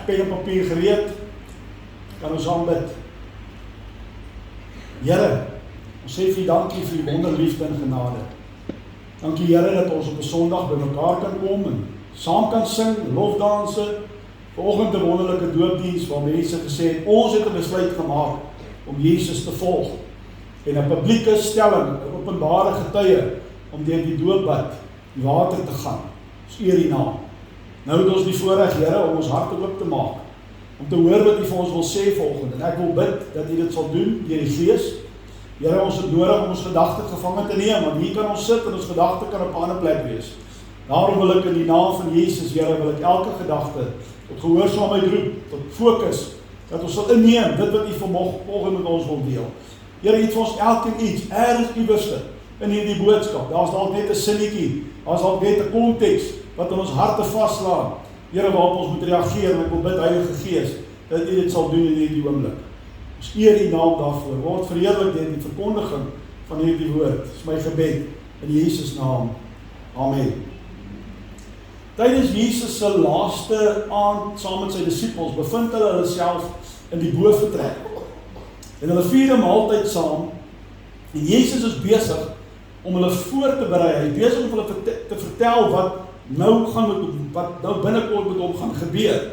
pen en papier gereed, kan ons aanbid. Here, ons sê vir U dankie vir U wonderliefde en genade. Dankie Here dat ons op 'n Sondag by mekaar kan kom en saam kan sing, lofdanse. Vanoggend 'n wonderlike doopdiens waar mense gesê het, ons het 'n besluit gemaak om Jesus te volg. En 'n publieke stelling, 'n openbare getuie om deur die doopbad die water te gaan. Ons eer U naam. Nou het ons die voorreg, Here, om ons harte oop te maak, om te hoor wat U vir ons wil sê vanoggend. En ek wil bid dat U dit sal doen deur die Gees. Here, ons het nodig om ons gedagte gevange te neem, want hier kan ons sit en ons gedagte kan op 'n ander plek wees. Daarom wil ek in die naam van Jesus, Here, wil ek elke gedagte tot gehoorsaamheid roep, tot fokus, dat ons sal inneem dit wat U vanoggend met ons wil deel. Here, het vir ons elkeen iets, ergens iewers in hierdie boodskap. Daar's dalk net 'n sinnetjie, daar's dalk net 'n konteks wat in ons harte vaslaan. Here, waarop ons moet reageer, en ek wil bid, Heilige Gees, dat U dit sal doen in hierdie oomblik. Ons eer U naam daarvoor. Word verheerlik deur die verkondiging van hierdie woord. Dis my gebed in Jesus naam. Amen. Tydens Jesus se laaste aand saam met sy disippels bevind hulle self in die bovertrek. En hulle vier 'n maaltyd saam. En Jesus is besig om hulle voor te berei. Hy is besig om hulle te vertel wat nou binnekort met hom gaan gebeur.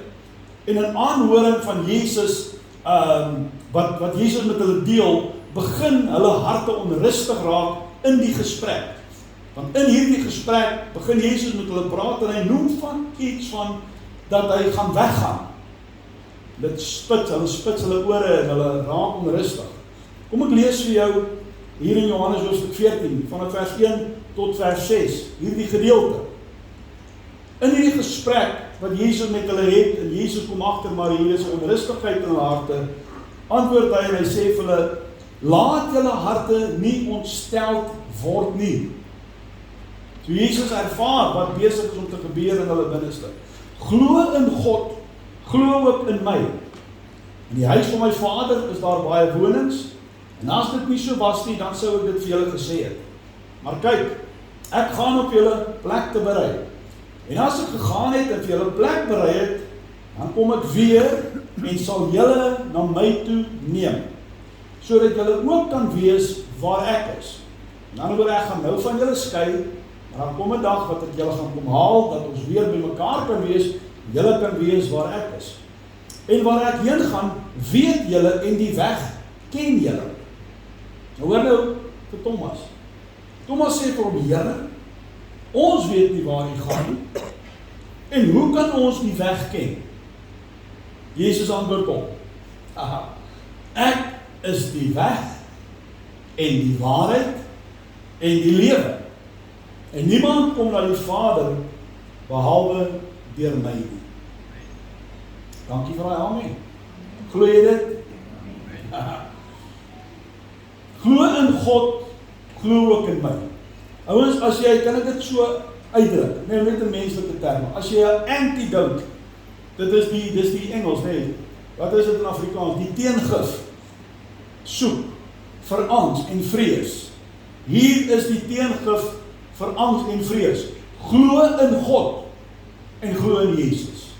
En in aanhoring van Jesus, wat Jesus met hulle deel, begin hulle harte onrustig raak in die gesprek. Want in hierdie gesprek begin Jesus met hulle praat en hy noem van iets van dat hy gaan weggaan. Hulle spits hulle ore en hulle raak onrustig. Kom ek lees vir jou hier in Johannes hoofstuk 14, vanaf vers 1 tot vers 6, hierdie gedeelte. In hierdie gesprek wat Jesus met hulle het, en Jesus kom agter, maar hier is 'n onrustigheid in hulle harte, antwoord hy en hy sê vir hulle, laat julle harte nie ontsteld word nie. So Jesus ervaar wat besig is om te gebeur in hulle binneste. Glo in God, glo ook in my. In die huis van my Vader is daar baie wonings, en as dit nie so was nie, dan sou ek dit vir julle gesê het. Maar kyk, ek gaan op julle plek te berei. En as ek gegaan het en vir julle plek berei het, dan kom ek weer en sal julle na my toe neem, sodat julle ook kan wees waar ek is. En dan wil ek gaan nou van julle skei, maar dan kom 'n dag wat ek julle gaan kom haal, dat ons weer by mekaar kan wees, en julle kan wees waar ek is. En waar ek heen gaan, weet julle en die weg ken julle. Nou hoor nou vir Thomas. Thomas sê vir hom, Here, ons weet nie waar U gaan nie. En hoe kan ons die weg ken? Jesus antwoord hom, ek is die weg en die waarheid en die lewe. En niemand kom na die Vader behalwe deur my nie. Dankie vir daai amen. Glo jy dit? Glo in God, glo ook in my. Ouens, as jy, kan ek dit so uitdruk, net in menslike terme, as jy 'n antidote, dis die Engels, nee, wat is dit in Afrikaans, die teengif, soek, vir angs en vrees. Hier is die teengif vir angs en vrees. Glo in God, en glo in Jesus.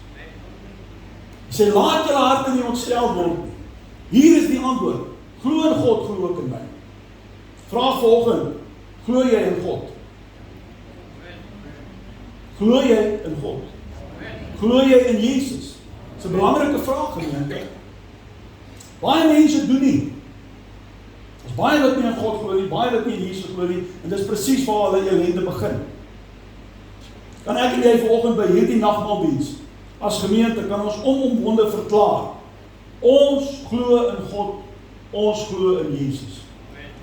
Hy sê, laat julle harte nie ontstel word nie. Hier is die antwoord, glo in God, glo ook in my. Vraag vanoggend, glo jy in God? Glo jy in God? Glo jy in Jesus? Dit is 'n belangrike vraag, gemeente. Baie mense doen nie. Daar's baie wat nie in God glo nie, baie wat nie in Jesus glo nie, en dis presies waar hulle ellende begin. Kan ek en jy vanoggend by hierdie nagmaaldiens, as gemeente, kan ons onomwonde verklaar, ons glo in God, ons glo in Jesus.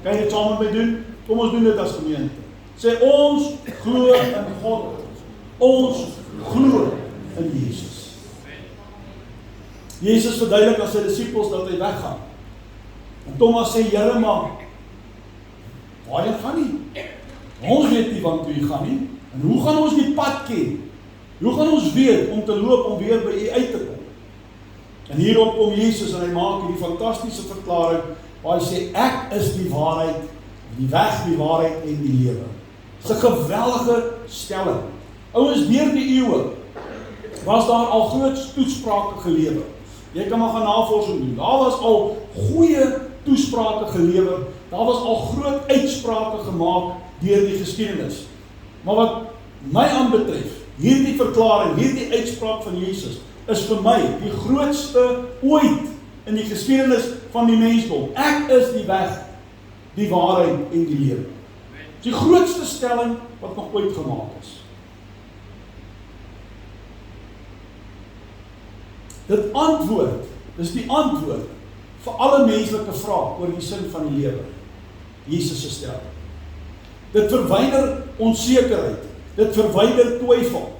Kan jy dit saam met my doen? Kom ons doen dit as gemeente. Sê, ons glo in God, ons glo in Jesus. Jesus verduidelik aan sy disippels dat hy weggaan. En Thomas sê, Here, maar waarheen gaan nie? Ons weet nie want U gaan nie. En hoe gaan ons die pad ken? Hoe gaan ons weet om te loop om weer by U uit te kom? En hierop kom Jesus en hy maak hierdie fantastiese verklaring waar hy sê, ek is die waarheid, die weg, die waarheid en die lewe. Dit is 'n geweldige stelling. Ouens, deur die eeue was daar al groot toesprake gelewer. Jy kan maar gaan navorsing doen. Daar was al goeie toesprake gelewer, daar was al groot uitsprake gemaak deur die geskiedenis. Maar wat my aanbetref, hierdie verklaring, hierdie uitspraak van Jesus, is vir my die grootste ooit in die geskiedenis van die mensdom. Ek is die weg, die waarheid en die lewe. Die grootste stelling wat nog ooit gemaak is. Dit antwoord, dis die antwoord vir alle menslike vrae oor die sin van die lewe. Jesus se stelling. Dit verwyder onsekerheid, dit verwyder twyfel.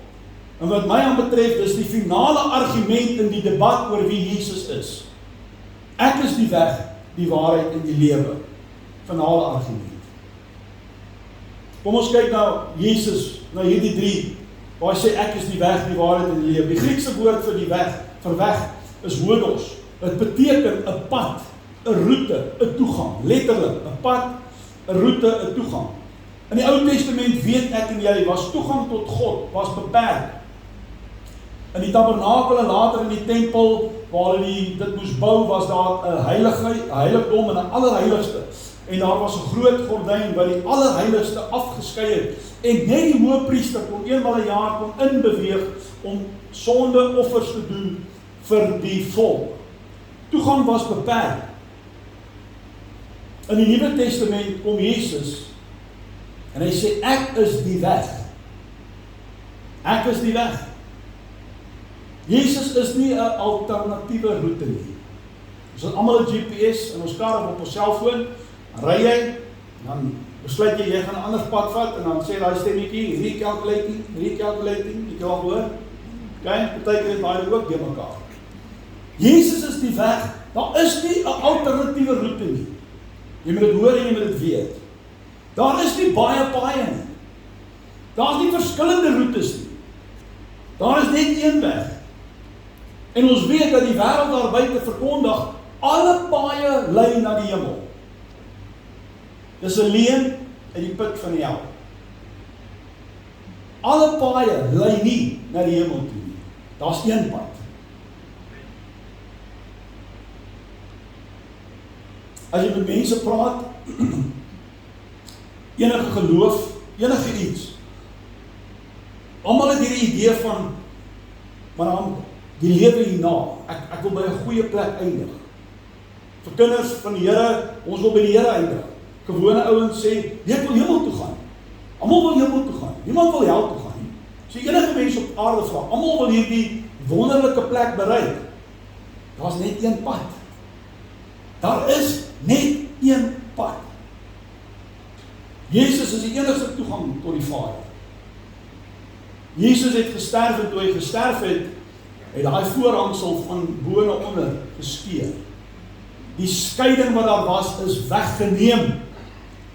En wat my aanbetref, is die finale argument in die debat oor wie Jesus is. Ek is die weg, die waarheid en die lewe. Finale argument. Kom ons kyk na Jesus, na hierdie drie, waar hy sê ek is die weg, die waarheid en die lewe. Die Griekse woord vir die weg, vir weg, is hodos. Dit beteken 'n pad, 'n roete, 'n toegang. Letterlik, 'n pad, 'n roete, 'n toegang. In die Ou Testament weet ek en jy, was toegang tot God, was beperk. In die tabernakel en later in die tempel, waar hulle dit moes bou, was daar 'n heiligdom en 'n allerheiligste. En daar was 'n groot gordyn wat die allerheiligste afgeskei het. En net die hoëpriester kon eenmal 'n jaar kon inbeweeg om sondeoffers te doen vir die volk. Toegang was beperk. In die Nuwe Testament kom Jesus en hy sê ek is die weg. Ek is die weg. Jesus is nie 'n alternatiewe roete nie. Ons het almal 'n GPS in ons kar of op ons selfoon. Dan ry jy, dan besluit jy gaan 'n ander pad vat en dan sê daai stemmetjie recalculating, jy kan al hoor. Kyk, partykeer is daai ook deur mekaar. Jesus is die weg. Daar is nie 'n alternatiewe roete nie. Jy moet dit hoor en jy moet dit weet. Daar is nie baie paaie nie. Daar is nie verskillende roetes nie. Daar is net een weg. En ons weet dat die wêreld daar buite verkondig, alle paaie lei na die hemel. Dis 'n leuen uit die put van die hel. Alle paaie lei nie na die hemel toe nie. Daar's een pad. As jy met mense praat, enige geloof, enige iets, almal het hierdie idee van, maar dan die lewe hierna, ek wil by 'n goeie plek eindig. Vir kinders van die Here, ons wil by die Here eindig. Gewone ouens sê, ek wil hemel toe gaan. Almal wil hemel toe gaan. Niemand wil hel toe gaan nie. So enige mens op aarde vra, almal wil hierdie wonderlike plek bereik. Daar's net een pad. Daar is net een pad. Jesus is die enigste toegang tot die Vader. Jesus het gesterf en toe hy gesterf het daai voorhangsel van bo na onder geskeur. Die skeiding wat daar was is weggeneem.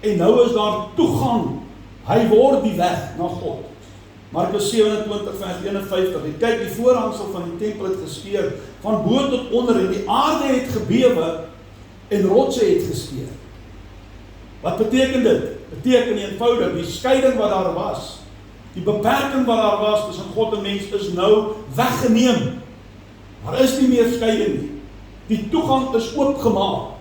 En nou is daar toegang. Hy word die weg na God. Markus 27 vers 51. En kyk, die voorhangsel van die tempel het geskeur van bo tot onder en die aarde het gebewe en rotse het geskeur. Wat beteken dit? Beteken eenvoudig, die skeiding wat daar was, die beperking wat daar was tussen God en mens is nou weggeneem. Daar is nie meer skeiding nie. Die toegang is oopgemaak.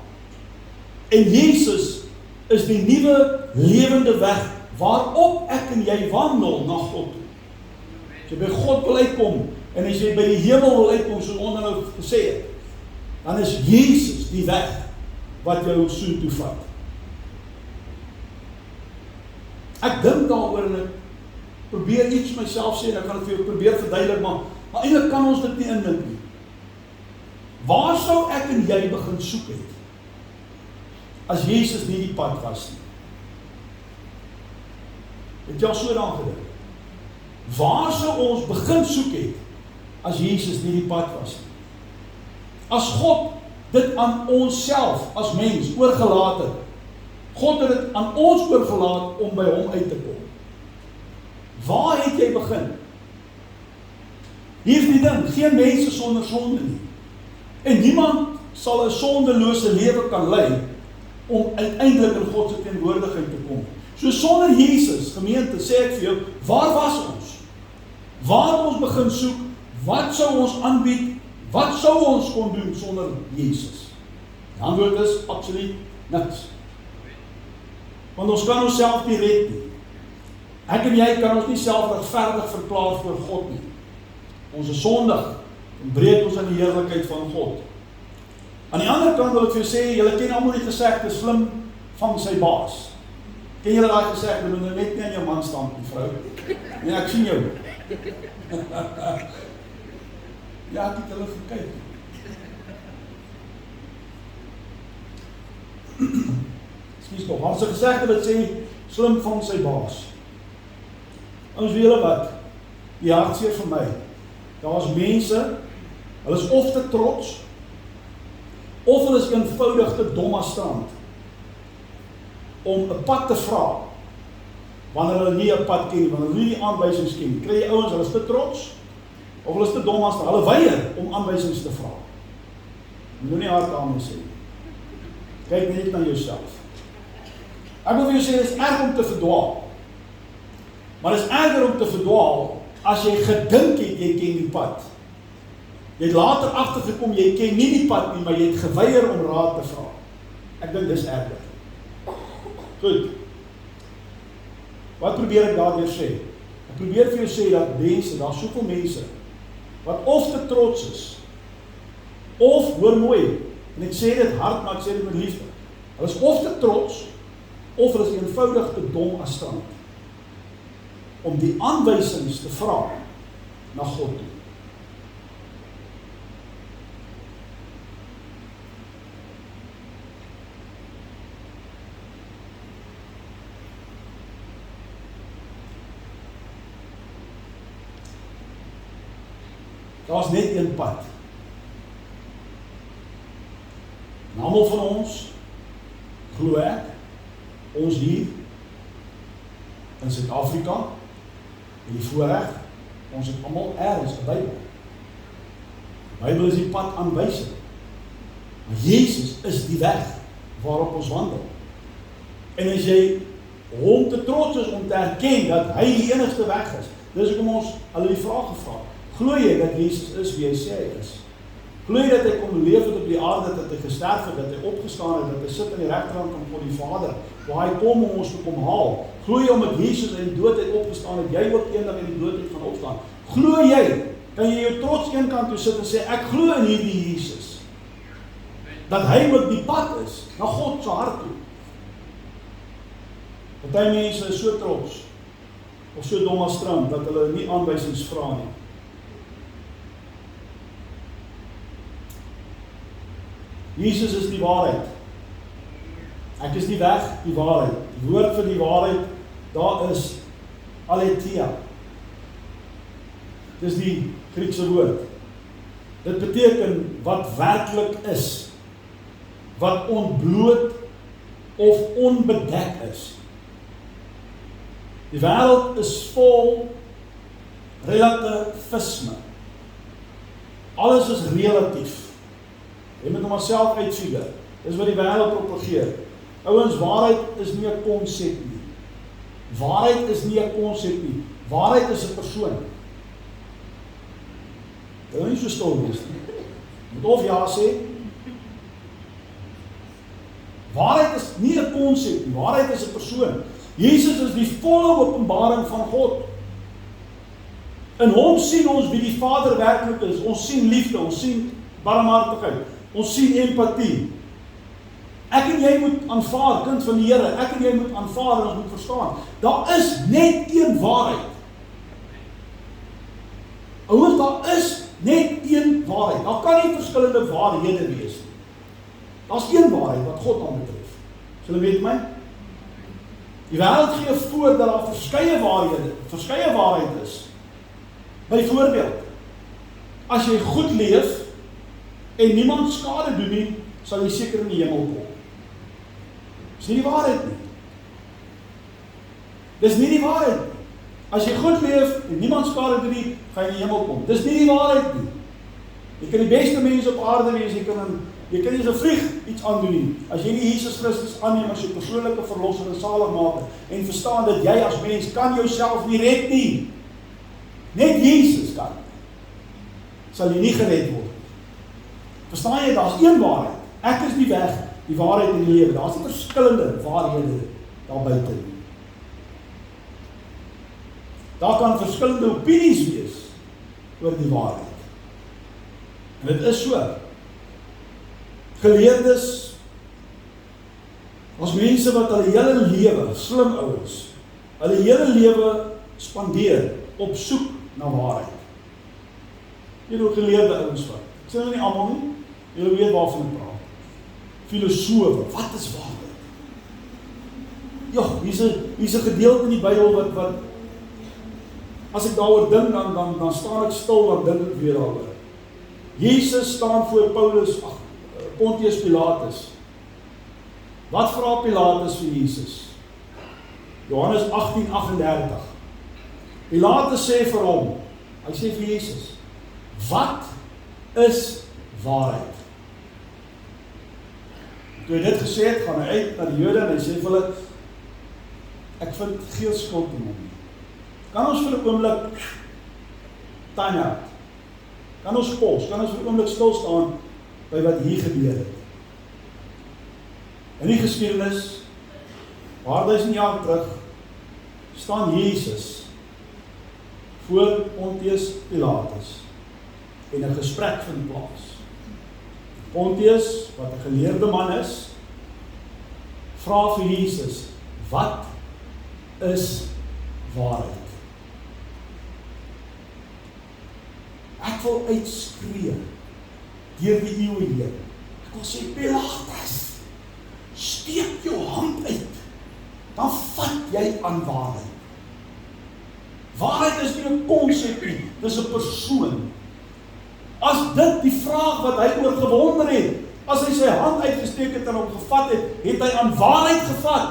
En Jesus is die nuwe lewende weg waarop ek en jy wandel na God toe. As jy by God wil uitkom en as jy by die hemel wil uitkom, soos ons nou gesê het, dan is Jesus die weg wat jou soontoe vat. Ek dink daaroor en ek probeer iets myself sê en ek kan dit vir jou probeer verduidelik, maar eintlik kan ons dit nie indink nie. Waar sou ek en jy begin soek het as Jesus nie die pad was nie? Het jy al so daaraan gedink? Waar sou ons begin soek het as Jesus nie die pad was nie? As God dit aan onsself as mens oorgelaat het, God het dit aan ons oorgelaat om by hom uit te kom. Waar het jy begin? Hier is die ding, geen mense sonder sonde nie. En niemand sal 'n sondelose lewe kan lei om uiteindelik in God se teenwoordigheid te kom. So sonder Jesus, gemeente, sê ek vir jou, waar was ons? Waar het ons begin soek? wat sou ons aanbied, wat sou ons kon doen sonder Jesus? Die antwoord is absoluut niks. Want ons kan onsself nie red nie. Ek en jy kan ons nie self regverdig verklaar voor God nie. Ons is sondig en breek ons aan die heerlikheid van God. Aan die ander kant wil ek vir jou sê, julle ken almal die gesegde, slim vang sy baas. Ken julle daai gesegde, moet nou net nie aan jou man staan, die vrou? Nee, ek sien jou. Ja, ek het hulle gekyk. Skus nog, ons gesegde wat sê, slim vang sy baas. Ons weet julle wat, die hartseer vir my, daar is mense, hulle is of te trots, of hulle is eenvoudig te dom as strand, om 'n pad te vra, wanneer hulle nie 'n pad ken, wanneer hulle nie die aanwysings ken. Kry jy ouens, hulle is te trots, of hulle is te dom as hulle weier om aanwysings te vra. Jy moet nie hard daarmee sê. Kyk net na jouself. Ek wil vir jou sê, dit is erg om te verdwaal. Maar dit is erger om te verdwaal, as jy gedink het, jy ken die pad. Jy het later agtergekom, jy ken nie die pad nie, maar jy het geweier om raad te vra. Ek dink dis erger. Goed. Wat probeer ek daardeur sê? Ek probeer vir jou sê dat mense, daar is soveel mense, wat of te trots is, of, hoor mooi, en ek sê dit hard, maar ek sê dit met liefde, hulle is of te trots, of hulle is eenvoudig te dom as strand, om die aanwysings te vra na God toe. Daar is net een pad. En almal van ons, glo ek, ons hier in Suid-Afrika, en die voorreg, ons het almal ergens 'n Bybel. Die Bybel is die pad aanwysing. Maar Jesus is die weg waarop ons wandel. En as jy hom te trots is om te erken dat hy die enigste weg is, dis hoekom ons hulle die vraag gevra. Glo jy dat Jesus is wie hy sê hy is? Glo jy dat hy kom leef het op die aarde, dat hy gesterf het, dat hy opgestaan het, dat hy sit aan die regterkant van God die Vader, waar hy kom om ons te kom haal? Glo jy omdat Jesus uit die dood het opgestaan het, jy ook eendag in die dood het gaan opstaan? Glo jy, kan jy jou trots een kant toe sit en sê, ek glo in hierdie Jesus, dat hy ook die pad is, na God se hart toe. Party mense is so trots, of so dom as strand, dat hulle nie aanwysings vra nie. Jesus is die waarheid. Ek is die weg, die waarheid. Die woord vir die waarheid, daar is aletheia. Dis die Griekse woord. Dit beteken wat werklik is, wat ontbloot of onbedek is. Die wêreld is vol relativisme. Alles is relatief. Jy moet hom self uitfigure. Dis wat die wêreld propageer. Ouens, waarheid is nie 'n konsep nie. Waarheid is nie 'n konsep nie. Waarheid is 'n persoon. Jy moet nie so stil wees nie. Jy moet of ja sê. Waarheid is nie 'n konsep nie. Waarheid is 'n persoon. Jesus is die volle openbaring van God. In hom sien ons wie die Vader werklik is. Ons sien liefde, ons sien barmhartigheid. Ons sien empatie. Ek en jy moet aanvaar, kind van die Here, ek en jy moet aanvaar en ons moet verstaan. Daar is net een waarheid. Ouers, daar is net een waarheid. Daar kan nie verskillende waarhede wees nie. Daar's een waarheid wat God aanbetref. Julle weet my? Die wêreld gee voor dat daar verskeie waarheid is. Byvoorbeeld, as jy goed leef en niemand skade doen nie, sal jy seker in die hemel kom. Dis nie die waarheid nie. Dis nie die waarheid nie. As jy goed leef en niemand skade doen nie, gaan jy in die hemel kom. Dis nie die waarheid nie. Jy kan die beste mens op aarde wees, jy kan nie as 'n vlieg iets aandoen nie. As jy nie Jesus Christus aanneem as jou persoonlike verlosser en saligmaker en verstaan dat jy as mens kan jouself nie red nie. Net Jesus kan. sal jy nie gered word. Verstaan jy, daar's een waarheid. Ek is die weg, die waarheid en die lewe. Daar's nie verskillende waarhede daar buite nie. Daar kan verskillende opinies wees oor die waarheid. En dit is so. Geleerdes, as mense wat hulle hele lewe, slim ouens, hulle hele lewe spandeer op soek na waarheid. Jy het geleerde ouens wat. Ek sê nou nie almal nie, julle weet waarvan ek praat. Filosofe, wat is waarheid? Ja, hier's 'n gedeelte in die Bybel wat as ek daaroor dink, dan staan ek stil, dan dink ek weer daaroor. Jesus staan voor Pontius Pilatus. Wat vra Pilatus vir Jesus? Johannes 18:38. Pilatus sê vir hom, hy sê vir Jesus, wat is waarheid? Toe hy dit gesê het, gaan hy uit na die Jode en hy sê vir hulle, ek vind geen skuld in hom nie. Kan ons vir 'n oomblik time out? Kan ons pause? Kan ons vir 'n oomblik stil staan by wat hier gebeur het? In die geskiedenis, paar duisend jaar terug, staan Jesus voor Pontius Pilatus en 'n gesprek vind plaas. Pontius, wat 'n geleerde man is, vra vir Jesus, wat is waarheid? Ek wil uitskree deur die eeue heen. Ek wil sê, Pilatus, steek jou hand uit, dan vat jy aan waarheid. Waarheid is nie 'n konsep nie, dis 'n persoon. As dit die vraag wat hy oor gewonder het, as hy sy hand uitgesteek het en hom gevat het, het hy aan waarheid gevat.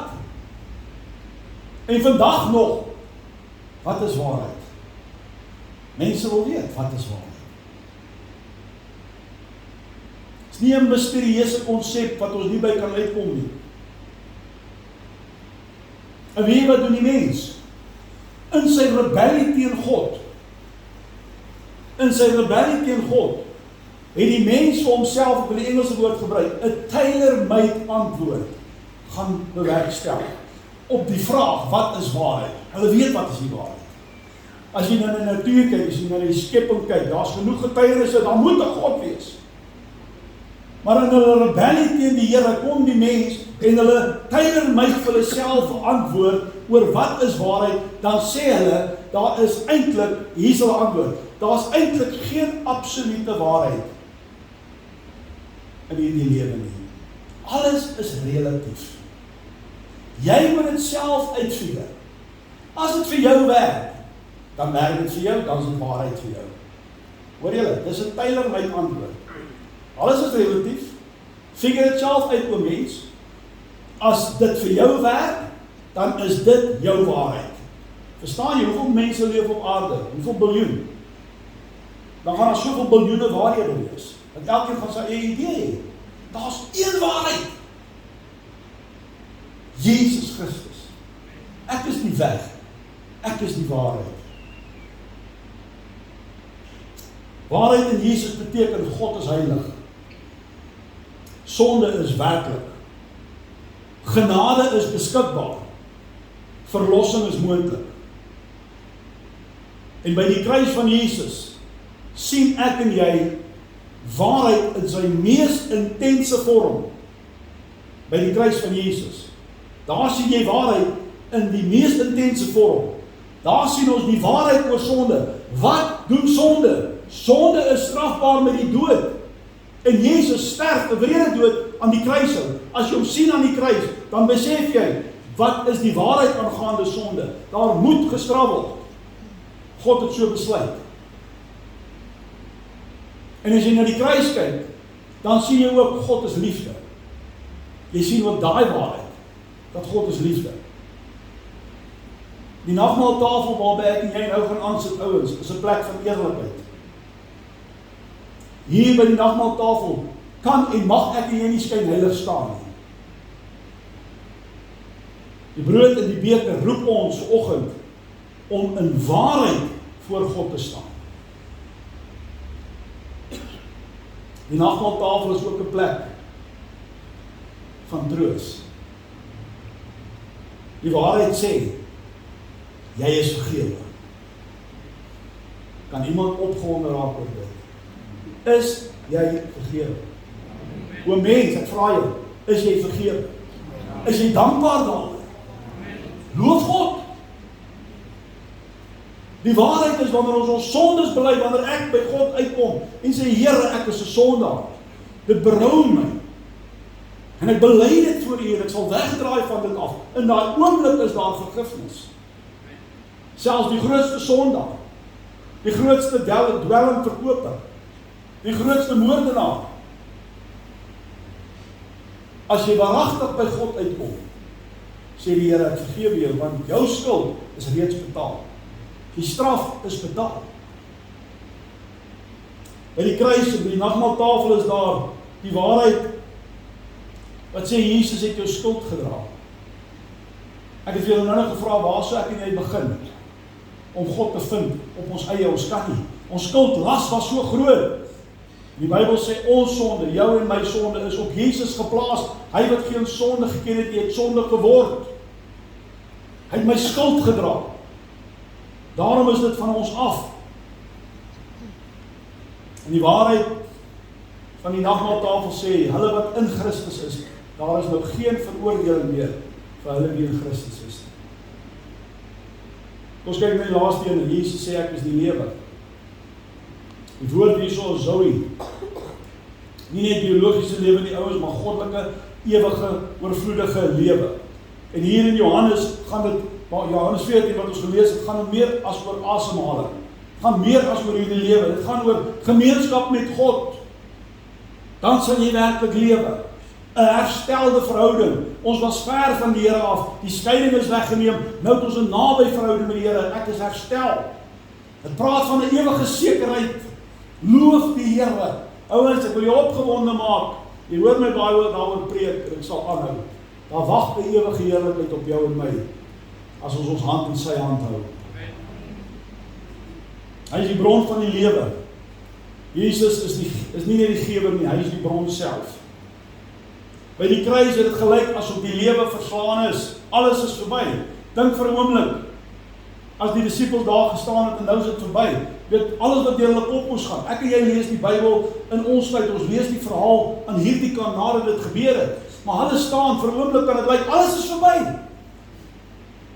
En vandag nog, wat is waarheid? Mense wil weet, wat is waarheid? Het is nie 'n misterieuse konsep wat ons nie by kan uitkom nie. En weet wat doen die mens? In sy rebellie teen God, het die mens vir homself, op die Engelse woord gebruik, 'n tailor-made antwoord gaan bewerkstel op die vraag, wat is waarheid? Hulle weet wat is die waarheid. As jy na die natuur kyk, as jy na die skepping kyk, daar's genoeg getuienisse, daar moet 'n God wees. Maar in hulle rebellie teen die Here kom die mens en hulle tailor-made vir hulle self antwoord oor wat is waarheid, dan sê hulle, daar is eintlik, hier's hulle antwoord, daar's eintlik geen absolute waarheid in die lewe nie. Alles is relatief. Jy moet dit self uitfigure. As dit vir jou werk, dan werk dit vir jou, dan is dit waarheid vir jou. Hoor julle, dis 'n tailor-made antwoord. Alles is relatief. Figure dit self uit, o mens. As dit vir jou werk, dan is dit jou waarheid. Verstaan jy, hoeveel mense leef op aarde? Hoeveel biljoen? Dan gaan daar soveel biljoene waarhede wees. Want elkeen gaan sy eie idee hê. Daar's een waarheid. Jesus Christus. Ek is die weg. Ek is die waarheid. Waarheid in Jesus beteken God is heilig. Sonde is werklik. Genade is beskikbaar. Verlossing is moontlik. En by die kruis van Jesus sien ek en jy waarheid in sy mees intense vorm. By die kruis van Jesus. Daar sien jy waarheid in die mees intense vorm. Daar sien ons die waarheid oor sonde. Wat doen sonde? Sonde is strafbaar met die dood. En Jesus sterf 'n wrede dood aan die kruising. As jy hom sien aan die kruis, dan besef jy, wat is die waarheid aangaande sonde? Daar moet gestraf word. God het so besluit. En as jy na die kruis kyk, dan sien jy ook God is liefde. Jy sien ook daai waarheid, dat God is liefde. Die nagmaaltafel waarby ek en jy nou gaan aansit, ouens, is 'n plek van eerlikheid. Hier by die nagmaaltafel kan en mag ek en jy nie skynheilig staan nie. Die brood en die beker roep ons vanoggend om in waarheid voor God te staan. Die nagmaaltafel is ook 'n plek van troos. Die waarheid sê, jy is vergewe. Kan iemand opgewonde raak oor dit? Is jy vergewe? O mens, ek vra jou, is jy vergewe? Is jy dankbaar daaroor? Loof God. Die waarheid is wanneer ons sondes bely, wanneer ek by God uitkom en sê, Here, ek is 'n sondaar. Dit berou my. En ek bely dit voor U en ek sal wegdraai van dit af. In daai oomblik is daar vergifnis. Selfs die grootste sondaar, die grootste dwelmverkoper, die grootste moordenaar. As jy waaragtig by God uitkom, sê die Here, ek vergewe jou, want jou skuld is reeds betaal. Die straf is betaal. By die kruis, by die nagmaaltafel is daar die waarheid, wat sê, Jesus het jou skuld gedra. Ek het vir julle nou gevra, waar sou ek en jy begin, om God te vind, op ons eie, ons kan nie. Ons skuldlas was so groot. Die Bybel sê, ons sonde, jou en my sonde, is op Jesus geplaas. Hy wat geen sonde geken het, het sonde geword. Hy het my skuld gedra. Daarom is dit van ons af. En die waarheid van die nagmaaltafel sê, hulle wat in Christus is, daar is nou geen veroordeling meer vir hulle wie in Christus is. Ons kyk na die laaste een, Jesus sê, ek is die lewe. Die woord hierso is Zoe. Nie net biologiese lewe in die ouens, maar goddelike, ewige, oorvloedige lewe. En hier in Johannes gaan dit, Johannes 14 wat ons gelees het, gaan dit meer as oor asemhaling. Het gaan meer as oor hierdie lewe. Dit gaan oor gemeenskap met God. Dan sal jy werklik lewe. 'n herstelde verhouding. Ons was ver van die Here af. Die skeiding is weggeneem. Nou het ons 'n naby verhouding met die Here. Ek is herstel. Het praat van 'n ewige sekerheid. Loof die Here. Ouens, ek wil jou opgewonde maak. Jy hoor my baie daaroor preek, en ek sal aanhou. Daar wag 'n ewige heerlikheid op jou en my, as ons hand in sy hand hou. Hy is die bron van die lewe. Jesus is nie net die gewer nie, hy is die bron self. By die kruis het dit gelyk asof die lewe verslaan is. Alles is verby. Dink vir 'n oomblik, as die disippels daar gestaan het en nou is dit verby. Weet, alles wat deur hulle kop moes gaan. Ek en jy lees die Bybel in ons tyd, ons lees die verhaal aan hierdie kant nadat dit gebeur het. Maar hulle staan, vir 'n oomblik kan dit lyk, alles is verby.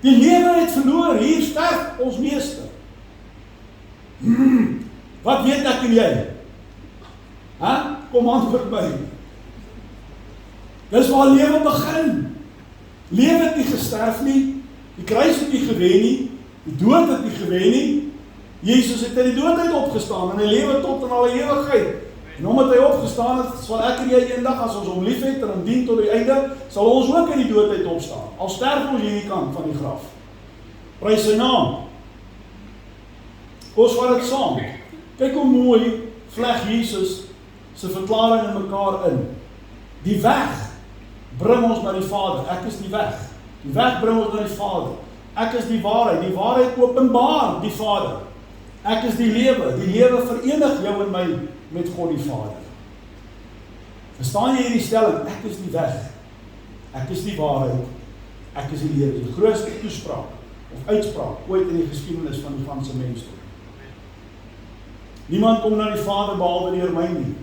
Die lewe het verloor, hier sterf ons meeste. Wat weet ek en jy? Kom antwoord my. Dis waar lewe begin. Lewe het nie gesterf nie, die kruis het nie gewen nie, die dood het nie gewen nie. Jesus het uit die doodheid opgestaan en hy lewe tot in alle ewigheid. En omdat hy opgestaan het, sal ek en jy eendag, as ons hom lief het en hom dien tot die einde, sal ons ook in die doodheid opstaan. Al sterf ons hierdie kant van die graf. Prys sy naam. Ons vat dit saam. Kyk hoe mooi vleg Jesus se verklaring in mekaar in. Die weg bring ons na die Vader. Ek is die weg. Die weg bring ons na die Vader. Ek is die waarheid. Die waarheid openbaar die Vader. Ek is die lewe. Die lewe verenig jou en my met God die Vader. Verstaan jy hierdie stelling? Ek is die weg. Ek is die waarheid. Ek is die lewe. Die grootste toespraak of uitspraak ooit in die geskiedenis van die ganse mensdom. Niemand kom na die Vader behalwe deur my nie.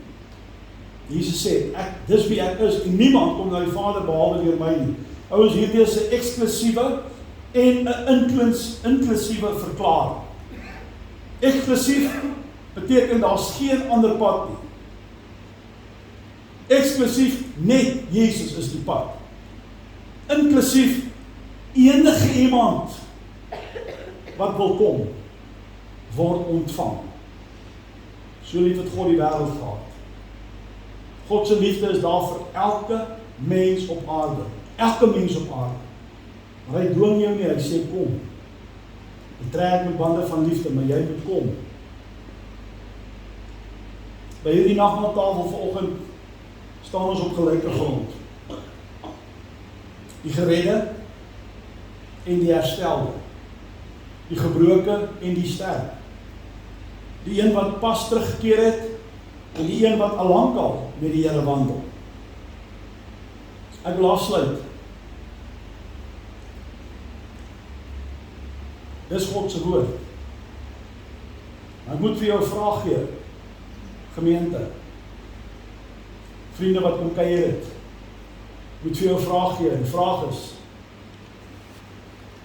Jesus sê, dis wie ek is, en niemand kom na die Vader behalwe deur my nie. Ouens, hierdie is 'n eksklusiewe en 'n inklusiewe verklaring. Eksklusief beteken daar's geen ander pad nie. Eksklusief net Jesus is die pad. Inklusief enige iemand wat wil kom, word ontvang. So lief het God die wêreld gehad. God se liefde is daar vir elke mens op aarde. Elke mens op aarde. Maar hy dwing jou nie, hy sê kom. Hy trek met bande van liefde, maar jy moet kom. By hierdie nagmaaltafel vanoggend staan ons op gelyke grond. Die geredde en die herstelde. Die gebroke en die sterk. Die een wat pas teruggekeer het en die een wat al lankal met die Here wandel. Ek wil afsluit. Dis God se woord. Ek moet vir jou 'n vraag gee, gemeente, vriende wat kom kuier het. Ek moet vir jou 'n vraag gee, en die vraag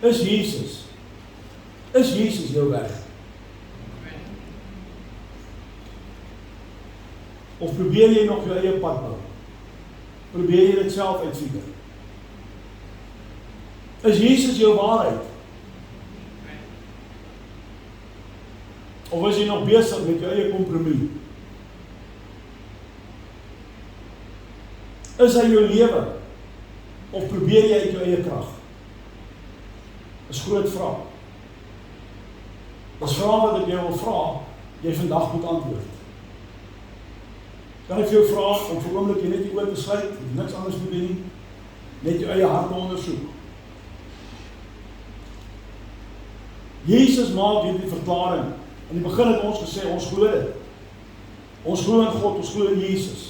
is Jesus jou weg? Of probeer jy nog jou eie pad bou? Probeer jy dit self uitfigure? Is Jesus jou waarheid? Of is jy nog besig met jou eie kompromie? Is hy jou lewe? Of probeer jy uit jou eie krag? Dis groot vraag. Dis vraag wat ek jou wil vra, jy vandag moet antwoord. Kan ek vir jou vra, om vir oomblik jy net die oor te sluit, niks anders moet doen nie, net jou eie hart ondersoek. Jesus maak hierdie verklaring. In die begin het ons gesê, ons glo dit. Ons glo in God, ons glo in Jesus.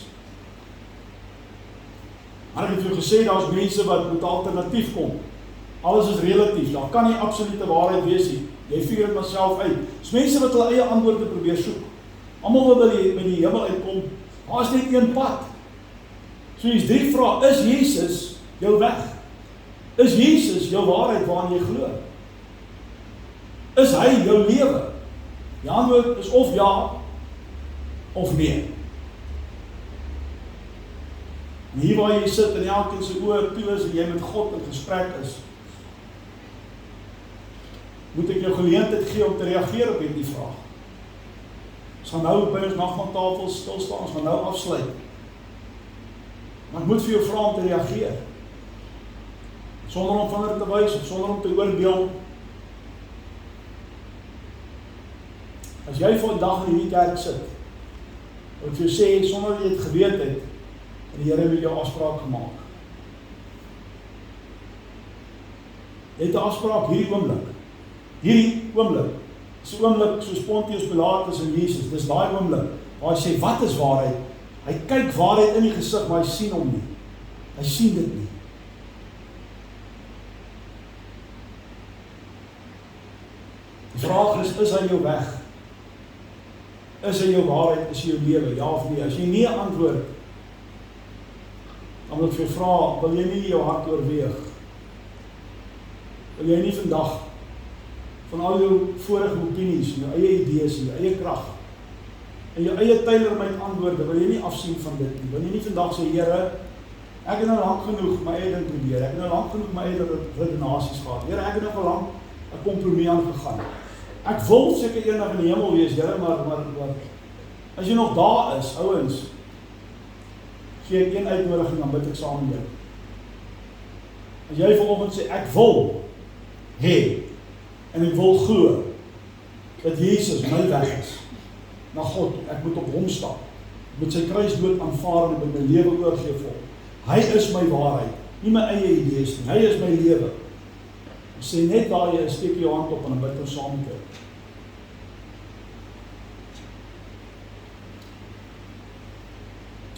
Maar ek het vir jou gesê, daar is mense wat met alternatief kom. Alles is relatief, daar kan nie absolute waarheid wees nie. Jy figure dit maar self uit. Dis mense wat hulle eie antwoorde probeer soek. Almal wat by die hemel uitkom, daar is net een pad. So hier's 3 vrae, is Jesus jou weg? Is Jesus jou waarheid waarin jy glo? Is hy jou lewe? Die antwoord is of ja, of nee. En hier waar jy sit en elkeen se oë toe is en jy met God in gesprek is, moet ek jou geleentheid gee om te reageer op hierdie vraag. Ons gaan nou by ons nagmaaltafel stil staan, ons gaan nou afsluit. Maar ek moet vir jou vra om te reageer. Sonder om vinger te wys of sonder om te oordeel. As jy vandag in hierdie kerk sit, wil ek vir jou sê, sonder dat jy het geweet het, en die Here het jou afspraak gemaak. Jy het 'n afspraak hierdie oomblik. Hierdie oomblik. Dis 'n oomblik soos Pontius Pilatus en Jesus. Dis daai oomblik waar hy sê, wat is waarheid? Hy kyk waarheid in die gesig, maar hy sien hom nie. Hy sien dit nie. Die vraag is hy jou weg? Is hy jou waarheid? Is hy jou lewe? Ja of nee? As jy nie antwoord, dan wil ek vir jou vra, wil jy nie jou hart oorweeg? Wil jy nie vandag van al jou vorige opinies, jou eie idees, jou eie krag, en jou eie tailor-made antwoorde, wil jy nie afsien van dit nie? Wil jy nie vandag sê, Here, ek het nou lank genoeg my eie ding probeer, ek het nou lank genoeg my eie redenasies gehad, Here, ek het nou lank 'n kompromie aangegaan. Ek wil seker eendag in die hemel wees, Here, maar as jy nog daar is, ouens, gee ek een uitnodiging, dan bid ek saam met jou. As jy vanoggend sê, ek wil hê, en ek wil glo, dat Jesus my weg is, na God, ek moet op hom stap, ek moet sy kruisdood aanvaar en ek moet my lewe oorgee vir hom. Hy is my waarheid, nie my eie idees nie, hy is my lewe. Ek sê net daar jy, steek jou hand op en dan bid ons saam met jou.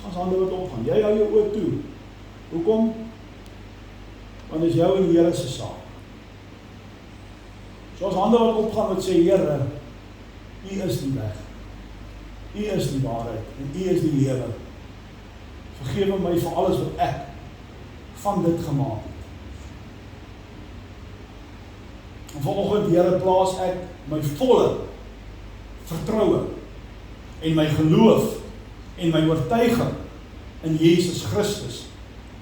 As hande wat opgaan, jy hou jou oor toe. Hoekom? Want is jou en die Here se saak. So as hande wat opgaan wat sê, Here, U is die weg. U is die waarheid en U is die lewe. Vergewe my vir alles wat ek van dit gemaak het. En vanoggend, Here, plaas ek my volle vertroue en my geloof en my oortuiging in Jesus Christus,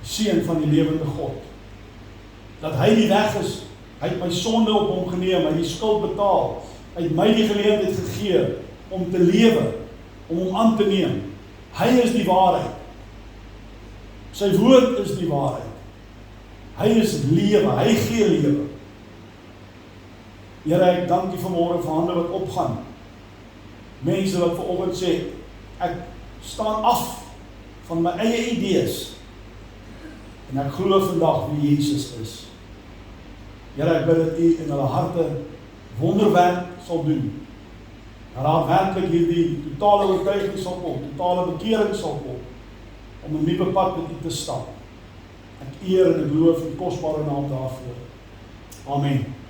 Seun van die lewende God. Dat hy die weg is, hy het my sonde op hom geneem, hy het die skuld betaal, hy het my die geleentheid gegee om te lewe, om hom aan te neem. Hy is die waarheid. Sy woord is die waarheid. Hy is lewe, hy gee lewe. Here, ek dank U vanmôre vir hande wat opgaan. Mense wat vanoggend sê, ek staan af van my eie idees en ek glo vandag wie Jesus is. Here, ek bid dat U in hulle harte wonderwerk sal doen dat daar werklik hierdie totale oortuiging sal kom, totale bekering sal kom, om 'n nuwe pad met U te stap. Ek eer en ek loof U kosbare naam daarvoor. Amen.